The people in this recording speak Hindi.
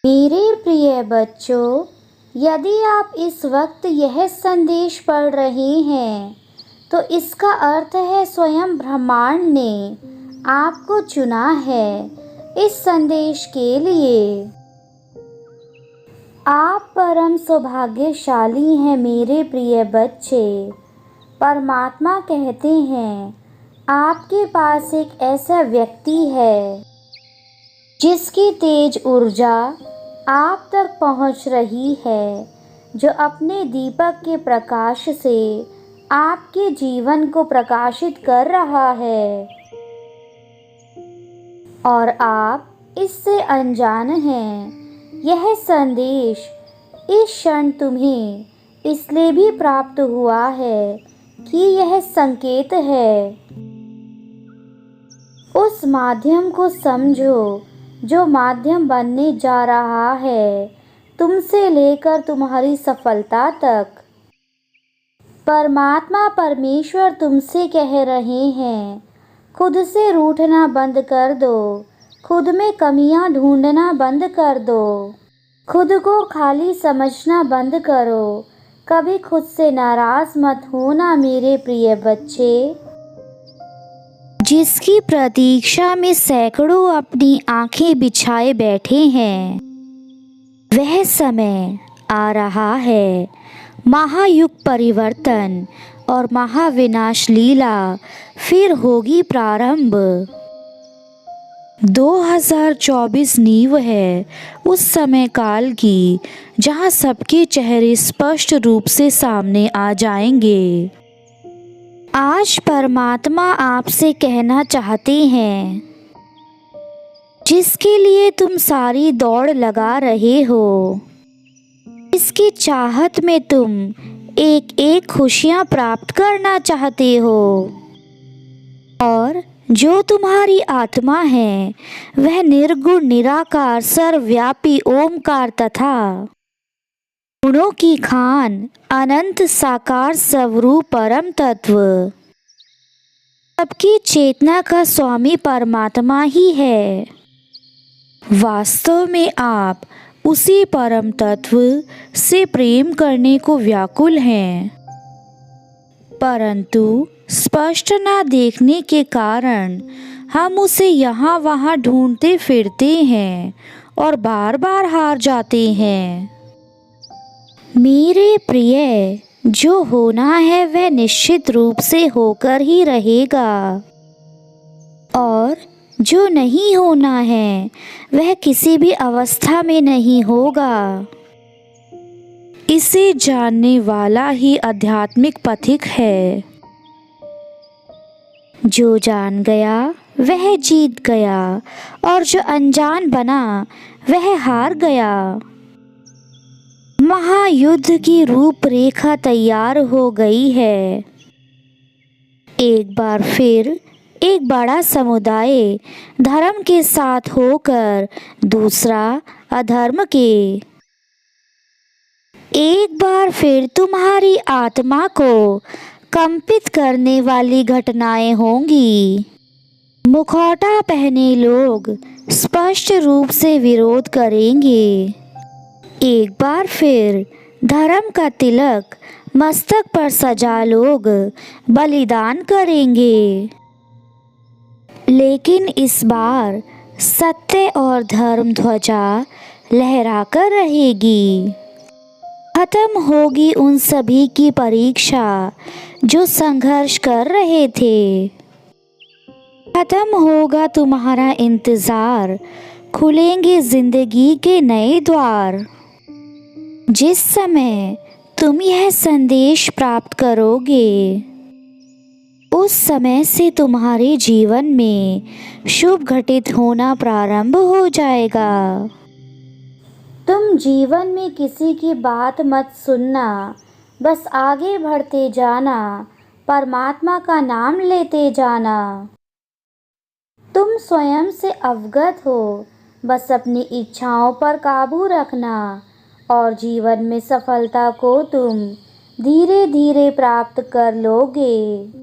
मेरे प्रिय बच्चों, यदि आप इस वक्त यह संदेश पढ़ रहे हैं तो इसका अर्थ है स्वयं ब्रह्मांड ने आपको चुना है इस संदेश के लिए। आप परम सौभाग्यशाली हैं मेरे प्रिय बच्चे। परमात्मा कहते हैं आपके पास एक ऐसा व्यक्ति है जिसकी तेज ऊर्जा आप तक पहुंच रही है, जो अपने दीपक के प्रकाश से आपके जीवन को प्रकाशित कर रहा है और आप इससे अनजान हैं। यह संदेश इस क्षण तुम्हें इसलिए भी प्राप्त हुआ है कि यह संकेत है। उस माध्यम को समझो जो माध्यम बनने जा रहा है तुमसे लेकर तुम्हारी सफलता तक। परमात्मा परमेश्वर तुमसे कह रहे हैं, खुद से रूठना बंद कर दो, खुद में कमियां ढूंढना बंद कर दो, खुद को खाली समझना बंद करो, कभी खुद से नाराज मत होना मेरे प्रिय बच्चे। जिसकी प्रतीक्षा में सैकड़ों अपनी आंखें बिछाए बैठे हैं, वह समय आ रहा है। महायुग परिवर्तन और महाविनाश लीला फिर होगी प्रारंभ। 2024 नींव है उस समय काल की जहां सबके चेहरे स्पष्ट रूप से सामने आ जाएंगे। आज परमात्मा आपसे कहना चाहते हैं, जिसके लिए तुम सारी दौड़ लगा रहे हो, इसकी चाहत में तुम एक एक खुशियां प्राप्त करना चाहते हो, और जो तुम्हारी आत्मा है वह निर्गुण निराकार सर्वव्यापी ओमकार तथा गुणों की खान अनंत साकार स्वरूप परम तत्व सबकी चेतना का स्वामी परमात्मा ही है। वास्तव में आप उसी परम तत्व से प्रेम करने को व्याकुल हैं, परंतु स्पष्ट ना देखने के कारण हम उसे यहाँ वहाँ ढूंढते फिरते हैं और बार बार हार जाते हैं। मेरे प्रिय, जो होना है वह निश्चित रूप से होकर ही रहेगा, और जो नहीं होना है वह किसी भी अवस्था में नहीं होगा। इसे जानने वाला ही आध्यात्मिक पथिक है। जो जान गया वह जीत गया, और जो अनजान बना वह हार गया। महायुद्ध की रूपरेखा तैयार हो गई है। एक बार फिर एक बड़ा समुदाय धर्म के साथ होकर दूसरा अधर्म के। एक बार फिर तुम्हारी आत्मा को कंपित करने वाली घटनाएं होंगी। मुखौटा पहने लोग स्पष्ट रूप से विरोध करेंगे। एक बार फिर धर्म का तिलक मस्तक पर सजा लोग बलिदान करेंगे, लेकिन इस बार सत्य और धर्म ध्वजा लहराकर रहेगी। खत्म होगी उन सभी की परीक्षा जो संघर्ष कर रहे थे। खत्म होगा तुम्हारा इंतजार, खुलेंगे जिंदगी के नए द्वार। जिस समय तुम यह संदेश प्राप्त करोगे, उस समय से तुम्हारे जीवन में शुभ घटित होना प्रारंभ हो जाएगा। तुम जीवन में किसी की बात मत सुनना, बस आगे बढ़ते जाना, परमात्मा का नाम लेते जाना। तुम स्वयं से अवगत हो, बस अपनी इच्छाओं पर काबू रखना, और जीवन में सफलता को तुम धीरे धीरे प्राप्त कर लोगे।